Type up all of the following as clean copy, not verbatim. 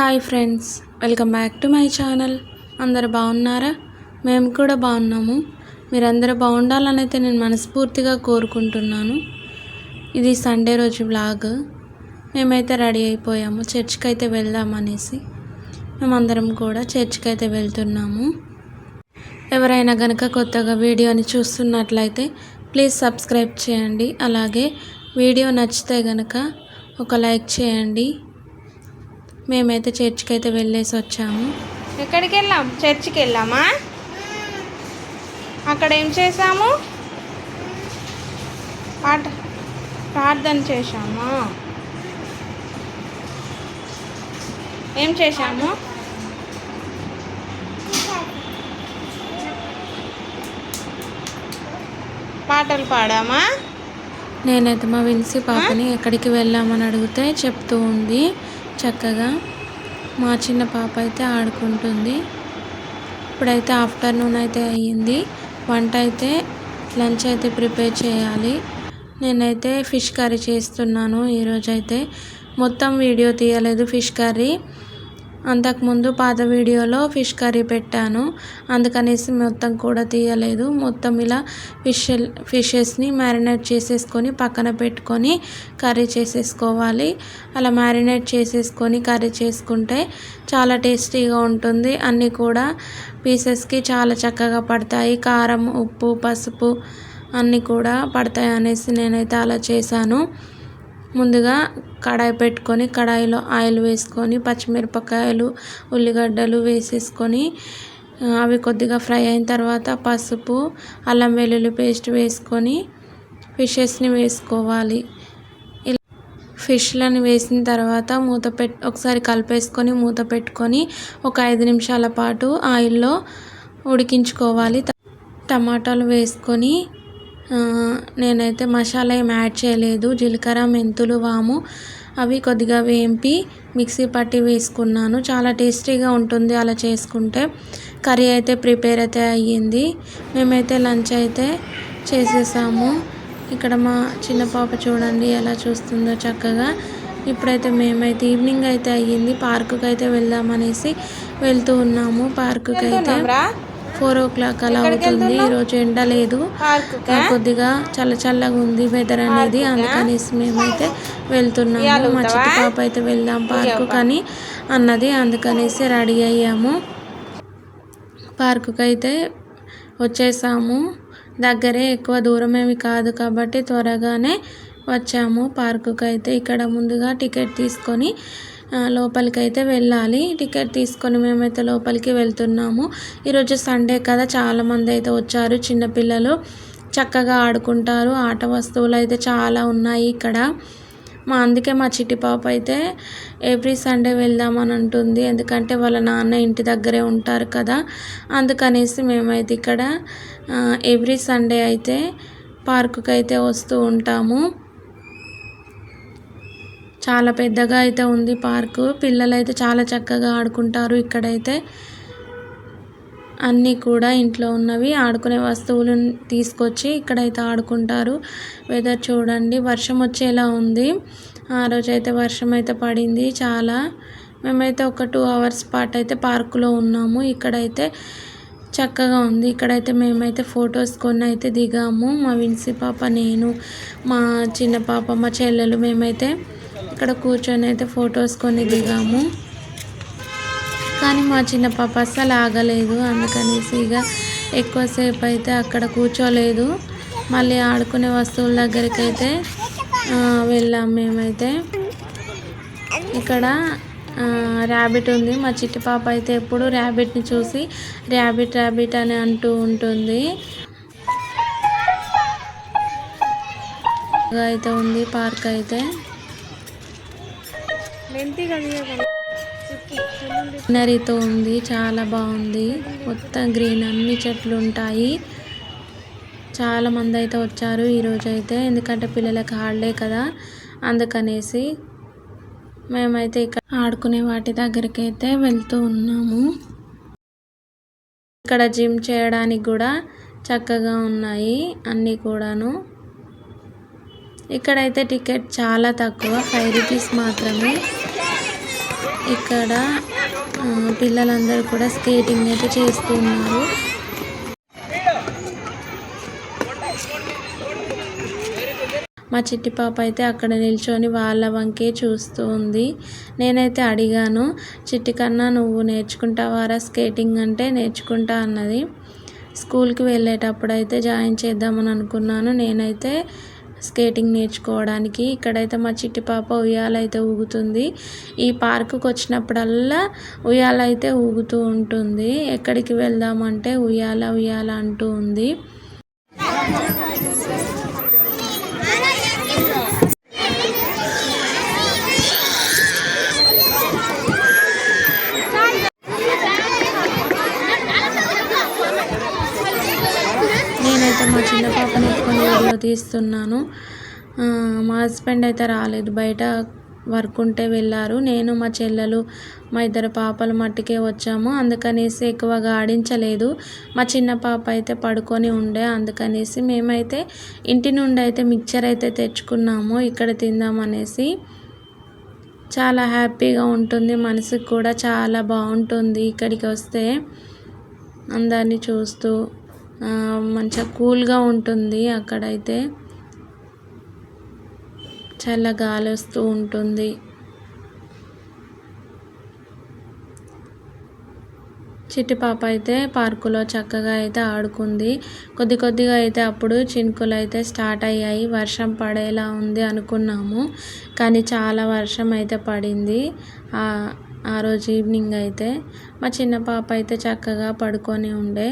Hi friends, welcome back to my channel. అందరు బాగున్నారా? మేము కూడా బాగున్నాము. మీరందరూ బాగుండాలని అయితే నేను మనస్ఫూర్తిగా కోరుకుంటున్నాను. ఇది సండే రోజు వ్లాగ్. మేమైతే రెడీ అయిపోయాము, చర్చ్కి అయితే వెళ్దామనేసి. మేమందరం కూడా చర్చ్కి అయితే వెళ్తున్నాము. ఎవరైనా కనుక కొత్తగా వీడియోని చూస్తున్నట్లయితే ప్లీజ్ సబ్స్క్రైబ్ చేయండి. అలాగే వీడియో నచ్చితే కనుక ఒక లైక్ చేయండి. మేమైతే చర్చ్కి అయితే వెళ్ళేసి వచ్చాము. ఎక్కడికి వెళ్ళాం? చర్చ్కి వెళ్ళామా? అక్కడ ఏం చేసాము? ప్రార్థన చేశాము. ఏం చేశాము? పాటలు పాడామా? నేనైతే మా విన్సీ పాపని ఎక్కడికి వెళ్ళామని అడిగితే చెప్తూ ఉంది చక్కగా. మా చిన్న పాప అయితే ఆడుకుంటుంది. ఇప్పుడైతే ఆఫ్టర్నూన్ అయితే అయ్యింది. వంట అయితే లంచ్ అయితే ప్రిపేర్ చేయాలి. నేనైతే ఫిష్ కర్రీ చేస్తున్నాను. ఈరోజైతే మొత్తం వీడియో తీయలేదు ఫిష్ కర్రీ. అంతకుముందు పాత వీడియోలో ఫిష్ కర్రీ పెట్టాను, అందుకనేసి మొత్తం కూడా తీయలేదు. మొత్తం ఇలా ఫిషెస్ని మ్యారినేట్ చేసేసుకొని పక్కన పెట్టుకొని కర్రీ చేసేసుకోవాలి. అలా మ్యారినేట్ చేసేసుకొని కర్రీ చేసుకుంటే చాలా టేస్టీగా ఉంటుంది. అన్నీ కూడా పీసెస్కి చాలా చక్కగా పడతాయి. కారం, ఉప్పు, పసుపు అన్నీ కూడా పడతాయి అనేసి నేనైతే అలా చేశాను. ముందుగా కడాయి పెట్టుకొని కడాయిలో ఆయిల్ వేసుకొని పచ్చిమిరపకాయలు, ఉల్లిగడ్డలు వేసేసుకొని అవి కొద్దిగా ఫ్రై అయిన తర్వాత పసుపు, అల్లం వెల్లుల్లి పేస్ట్ వేసుకొని ఫిషెస్ని వేసుకోవాలి. ఇలా ఫిష్లను వేసిన తర్వాత ఒకసారి కలిపేసుకొని మూత పెట్టుకొని ఒక 5 నిమిషాల పాటు ఆయిల్లో ఉడికించుకోవాలి. టమాటాలు వేసుకొని నేనైతే మసాలా ఏం యాడ్ చేయలేదు. జీలకర్ర, మెంతులు, వాము అవి కొద్దిగా వేంపి మిక్సీ పట్టి వేసుకున్నాను. చాలా టేస్టీగా ఉంటుంది అలా చేసుకుంటే. కర్రీ అయితే ప్రిపేర్ అయితే అయ్యింది. మేమైతే లంచ్ అయితే చేసేసాము. ఇక్కడ మా చిన్న పాప చూడండి ఎలా చూస్తుందో చక్కగా. ఇప్పుడైతే మేమైతే ఈవినింగ్ అయితే అయ్యింది, పార్కుకి అయితే వెళ్దామనేసి వెళ్తూ ఉన్నాము. పార్కుకి అయితే 4 o'clock అలా అవుతుంది. ఈరోజు ఎండ లేదు, కొద్దిగా చల్లగా ఉంది వెదర్ అనేది, అందుకనేసి మేమైతే వెళ్తున్నాము. మా చిట్టి పాప అయితే వెళ్దాం పార్కు కానీ అన్నది, అందుకనేసి రెడీ అయ్యాము. పార్కుకి అయితే వచ్చేసాము. దగ్గరే, ఎక్కువ దూరం ఏమి కాదు కాబట్టి త్వరగానే వచ్చాము పార్కుకి అయితే. ఇక్కడ ముందుగా టికెట్ తీసుకొని లోపలికి అయితే వెళ్ళాలి. టికెట్ తీసుకొని మేమైతే లోపలికి వెళ్తున్నాము. ఈరోజు సండే కదా, చాలామంది అయితే వచ్చారు. చిన్నపిల్లలు చక్కగా ఆడుకుంటారు. ఆట వస్తువులు అయితే చాలా ఉన్నాయి ఇక్కడ. అందుకే మా చిట్టి పాప అయితే ఎవ్రీ సండే వెళ్దామని అంటుంది. ఎందుకంటే వాళ్ళ నాన్న ఇంటి దగ్గరే ఉంటారు కదా, అందుకనేసి మేమైతే ఇక్కడ ఎవ్రీ సండే అయితే పార్కుకి అయితే వస్తూ ఉంటాము. చాలా పెద్దగా అయితే ఉంది పార్కు. పిల్లలు అయితే చాలా చక్కగా ఆడుకుంటారు. ఇక్కడైతే అన్నీ కూడా ఇంట్లో ఉన్నవి ఆడుకునే వస్తువులు తీసుకొచ్చి ఇక్కడైతే ఆడుకుంటారు. వెదర్ చూడండి, వర్షం వచ్చేలా ఉంది. ఆ రోజైతే వర్షం అయితే పడింది చాలా. మేమైతే ఒక 2 hours పాటు అయితే పార్కులో ఉన్నాము. ఇక్కడైతే చక్కగా ఉంది. ఇక్కడైతే మేమైతే ఫొటోస్ కొన్ని అయితే దిగాము. మా విన్సీ పాప, నేను, మా చిన్న పాప, మా చెల్లెలు మేమైతే ఇక్కడ కూర్చొని అయితే ఫొటోస్ కొన్ని దిగాము. కానీ మా చిన్న పాప అస్సలు ఆగలేదు, అందుకనేసి ఇక ఎక్కువసేపు అయితే అక్కడ కూర్చోలేదు. మళ్ళీ ఆడుకునే వస్తువుల దగ్గరికి అయితే వెళ్ళాము. మేమైతే ఇక్కడ ర్యాబిట్ ఉంది. మా చిట్టి పాప అయితే ఎప్పుడు ర్యాబిట్ని చూసి ర్యాబిట్ అని అంటూ ఉంటుంది. అయితే ఉంది పార్క్ అయితే. గ్రీనరీతో ఉంది, చాలా బాగుంది. మొత్తం గ్రీన్, అన్ని చెట్లు ఉంటాయి. చాలా మంది అయితే వచ్చారు ఈరోజు అయితే, ఎందుకంటే పిల్లలకి హాలిడే కదా, అందుకనేసి మేమైతే ఇక్కడ ఆడుకునే వాటి దగ్గరికి అయితే వెళ్తూ ఉన్నాము. ఇక్కడ జిమ్ చేయడానికి కూడా చక్కగా ఉన్నాయి అన్నీ కూడాను. ఇక్కడైతే టికెట్ చాలా తక్కువ, 5 rupees మాత్రమే. ఇక్కడ పిల్లలందరూ కూడా స్కేటింగ్ అయితే చేస్తున్నారు. మా చిట్టి పాప అయితే అక్కడ నిల్చొని వాళ్ళ వంకే చూస్తూ ఉంది. నేనైతే అడిగాను, చిట్టి కన్నా నువ్వు నేర్చుకుంటావారా స్కేటింగ్ అంటే, నేర్చుకుంటా అన్నది. స్కూల్కి వెళ్ళేటప్పుడు అయితే జాయిన్ చేద్దామని అనుకున్నాను నేనైతే స్కేటింగ్ నేర్చుకోవడానికి. ఇక్కడైతే మా చిట్టి పాప ఉయ్యాల అయితే ఊగుతుంది. ఈ పార్కుకి వచ్చినప్పుడల్లా ఉయ్యాల అయితే ఊగుతూ ఉంటుంది. ఎక్కడికి వెళ్దామంటే ఉయ్యాల ఉయ్యాల అంటూ ఉంది. నేనైతే మా చిన్న పాపని ఎత్తుకొని వీడియో తీస్తున్నాను. మా హస్బెండ్ అయితే రాలేదు, బయట వర్క్ ఉంటే వెళ్ళారు. నేను మా చెల్లెలు మా ఇద్దరు పాపలు మట్టుకే వచ్చాము. అందుకనేసి ఎక్కువగా ఆడించలేదు. మా చిన్న పాప అయితే పడుకొని ఉండే, అందుకనేసి మేమైతే ఇంటి నుండి అయితే మిక్చర్ అయితే తెచ్చుకున్నాము ఇక్కడ తిందామనేసి. చాలా హ్యాపీగా ఉంటుంది, మనసుకు కూడా చాలా బాగుంటుంది ఇక్కడికి వస్తే. అందరినీ చూస్తూ మంచిగా కూల్గా ఉంటుంది. అక్కడైతే చల్ల గాలి వస్తూ ఉంటుంది. చిట్టి పాప అయితే పార్కులో చక్కగా అయితే ఆడుకుంది. కొద్దిగా అయితే అప్పుడు చినుకులు అయితే స్టార్ట్ అయ్యాయి. వర్షం పడేలా ఉంది అనుకున్నాము, కానీ చాలా వర్షం అయితే పడింది ఆ రోజు ఈవినింగ్ అయితే. మా చిన్న పాప అయితే చక్కగా పడుకొని ఉండే.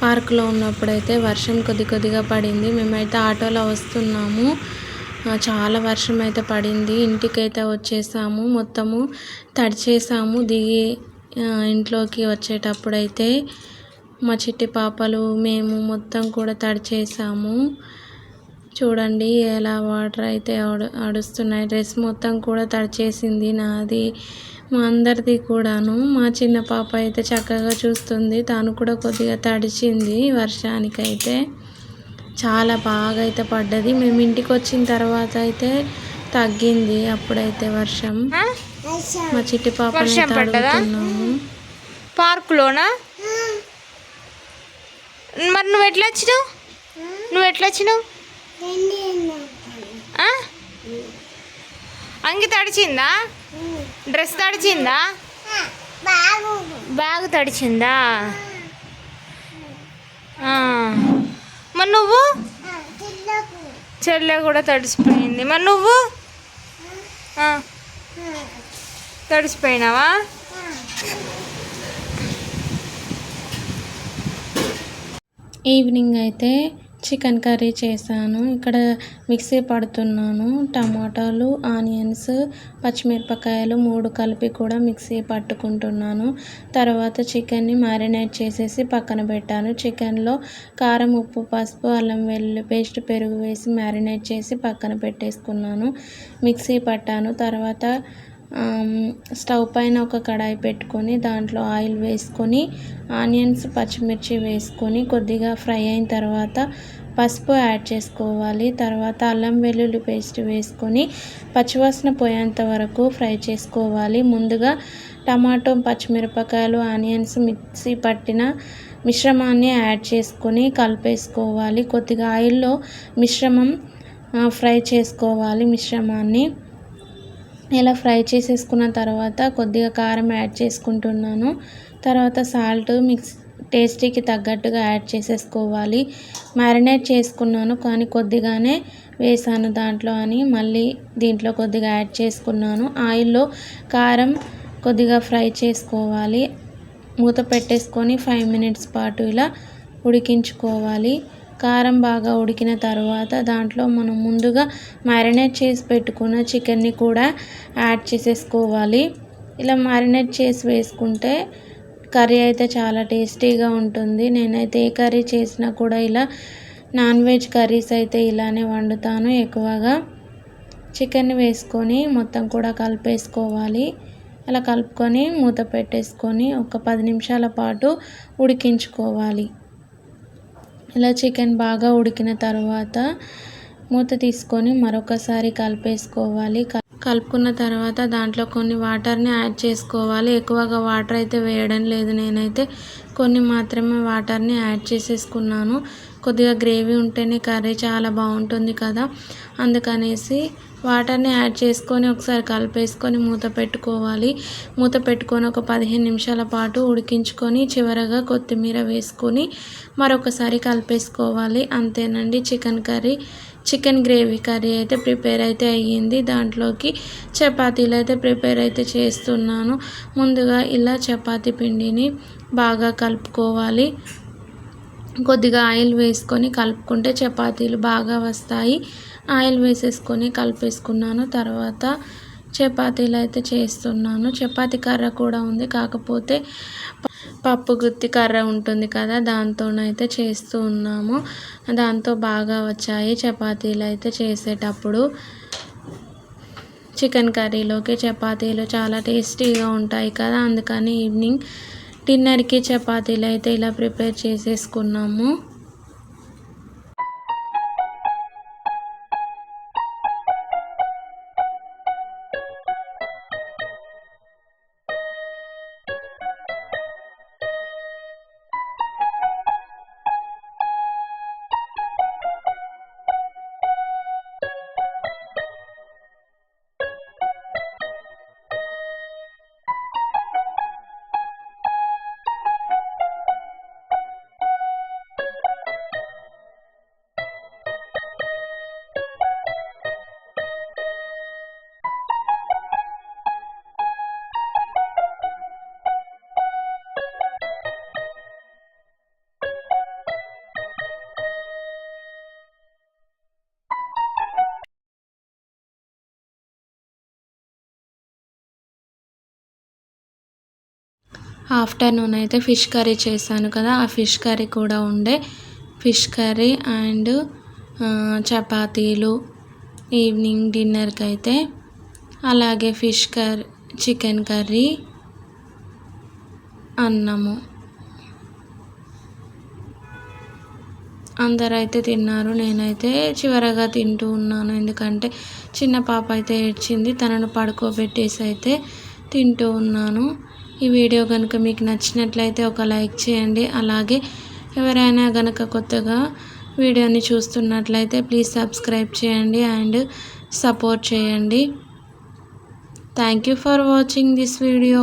పార్కులో ఉన్నప్పుడైతే వర్షం కొద్దిగా పడింది. మేమైతే ఆటోలో వస్తున్నాము. చాలా వర్షం అయితే పడింది. ఇంటికైతే వచ్చేసాము, మొత్తము తడిచేసాము. దిగి ఇంట్లోకి వచ్చేటప్పుడైతే మా చిట్టి పాపలు మేము మొత్తం కూడా తడిచేసాము. చూడండి ఎలా వాటర్ అయితే అడుస్తున్నాయి. డ్రెస్ మొత్తం కూడా తడిచేసింది, నాది మా అందరిది కూడాను. మా చిన్న పాప అయితే చక్కగా చూస్తుంది, తాను కూడా కొద్దిగా తడిచింది వర్షానికైతే. చాలా బాగా అయితే పడ్డది. మేము ఇంటికి వచ్చిన తర్వాత అయితే తగ్గింది అప్పుడైతే వర్షం. మా చిట్టి పాపని అడుగుతున్నాము. పార్కులోనా? మరి నువ్వు ఎట్లా వచ్చినావు? అంగి తడిచిందా? డ్రెస్ తడిచిందా? బ్యాగ్ తడిచిందా? మరి నువ్వు? చెల్లె కూడా తడిసిపోయింది. మరి నువ్వు తడిసిపోయినావా? ఈవినింగ్ అయితే చికెన్ కర్రీ చేశాను. ఇక్కడ మిక్సీ పడుతున్నాను. టమాటాలు, ఆనియన్స్, పచ్చిమిరపకాయలు 3 కలిపి కూడా మిక్సీ పట్టుకుంటున్నాను. తర్వాత చికెన్ని మ్యారినేట్ చేసేసి పక్కన పెట్టాను. చికెన్లో కారం, ఉప్పు, పసుపు, అల్లం వెల్లుల్లి పేస్ట్, పెరుగు వేసి మ్యారినేట్ చేసి పక్కన పెట్టేసుకున్నాను. మిక్సీ పట్టాను. తర్వాత స్టవ్ పైన ఒక కడాయి పెట్టుకొని దాంట్లో ఆయిల్ వేసుకొని ఆనియన్స్, పచ్చిమిర్చి వేసుకొని కొద్దిగా ఫ్రై అయిన తర్వాత పసుపు యాడ్ చేసుకోవాలి. తర్వాత అల్లం వెల్లుల్లి పేస్ట్ వేసుకొని పచ్చివాసన పోయేంత వరకు ఫ్రై చేసుకోవాలి. ముందుగా టమాటో, పచ్చిమిరపకాయలు, ఆనియన్స్ మిక్సీ పట్టిన మిశ్రమాన్ని యాడ్ చేసుకొని కలిపేసుకోవాలి. కొద్దిగా ఆయిల్లో మిశ్రమం ఫ్రై చేసుకోవాలి. మిశ్రమాన్ని ఇలా ఫ్రై చేసేసుకున్న తర్వాత కొద్దిగా కారం యాడ్ చేసుకుంటున్నాను. తర్వాత సాల్ట్ టేస్టీకి తగ్గట్టుగా యాడ్ చేసేసుకోవాలి. మ్యారినేట్ చేసుకున్నాను కానీ కొద్దిగానే వేసాను దాంట్లో అని మళ్ళీ దీంట్లో కొద్దిగా యాడ్ చేసుకున్నాను. ఆయిల్లో కారం కొద్దిగా ఫ్రై చేసుకోవాలి. మూత పెట్టేసుకొని 5 మినిట్స్ పాటు ఇలా ఉడికించుకోవాలి. కారం బాగా ఉడికిన తర్వాత దాంట్లో మనం ముందుగా మ్యారినేట్ చేసి పెట్టుకున్న చికెన్ని కూడా యాడ్ చేసేసుకోవాలి. ఇలా మ్యారినేట్ చేసి వేసుకుంటే కర్రీ అయితే చాలా టేస్టీగా ఉంటుంది. నేనైతే ఏ కర్రీ చేసినా కూడా ఇలా నాన్ వెజ్ కర్రీస్ అయితే ఇలానే వండుతాను. ఎక్కువగా చికెన్ వేసుకొని మొత్తం కూడా కలిపేసుకోవాలి. అలా కలుపుకొని మూత పెట్టేసుకొని ఒక 10 నిమిషాల పాటు ఉడికించుకోవాలి. ఇలా చికెన్ బాగా ఉడికిన తర్వాత మూత తీసుకొని మరొకసారి కలిపేసుకోవాలి. కలుపుకున్న తర్వాత దాంట్లో కొన్ని వాటర్ని యాడ్ చేసుకోవాలి. ఎక్కువగా వాటర్ అయితే వేయడం లేదు. నేనైతే కొన్ని మాత్రమే వాటర్ని యాడ్ చేసేసుకున్నాను. కొద్దిగా గ్రేవీ ఉంటేనే కర్రీ చాలా బాగుంటుంది కదా, అందుకనేసి వాటర్ని యాడ్ చేసుకొని ఒకసారి కలిపేసుకొని మూత పెట్టుకోవాలి. మూత పెట్టుకొని ఒక 15 నిమిషాల పాటు ఉడికించుకొని చివరగా కొత్తిమీర వేసుకొని మరొకసారి కలిపేసుకోవాలి. అంతేనండి, చికెన్ గ్రేవీ కర్రీ అయితే ప్రిపేర్ అయితే అయ్యింది. దాంట్లోకి చపాతీలు అయితే ప్రిపేర్ అయితే చేస్తున్నాను. ముందుగా ఇలా చపాతీ పిండిని బాగా కలుపుకోవాలి. కొద్దిగా ఆయిల్ వేసుకొని కలుపుకుంటే చపాతీలు బాగా వస్తాయి. ఆయిల్ వేసేసుకొని కలిపేసుకున్నాను. తర్వాత చపాతీలు అయితే చేస్తున్నాను. చపాతీ కర్ర కూడా ఉంది, కాకపోతే పప్పు గుత్తి కర్ర ఉంటుంది కదా, దాంతోనైతే చేస్తూ ఉన్నాము. దాంతో బాగా వచ్చాయి చపాతీలు అయితే చేసేటప్పుడు. చికెన్ కర్రీలోకి చపాతీలు చాలా టేస్టీగా ఉంటాయి కదా, అందుకని ఈవినింగ్ డిన్నర్కి చపాతీలు అయితే ఇలా ప్రిపేర్ చేసేసుకున్నాము. ఆఫ్టర్నూన్ అయితే ఫిష్ కర్రీ చేశాను కదా, ఆ ఫిష్ కర్రీ కూడా ఉండే. ఫిష్ కర్రీ అండ్ చపాతీలు ఈవినింగ్ డిన్నర్కి అయితే, అలాగే చికెన్ కర్రీ, అన్నము. అందరూ అయితే తిన్నారు. నేనైతే చివరగా తింటూ ఉన్నాను, ఎందుకంటే చిన్న పాప అయితే ఏడ్చింది. తనను పడుకోబెట్టేసి అయితే తింటూ ఉన్నాను. ఈ వీడియో కనుక మీకు నచ్చినట్లయితే ఒక లైక్ చేయండి. అలాగే ఎవరైనా కనుక కొత్తగా వీడియోని చూస్తున్నట్లయితే ప్లీజ్ సబ్స్క్రైబ్ చేయండి అండ్ సపోర్ట్ చేయండి. Thank you for watching this video.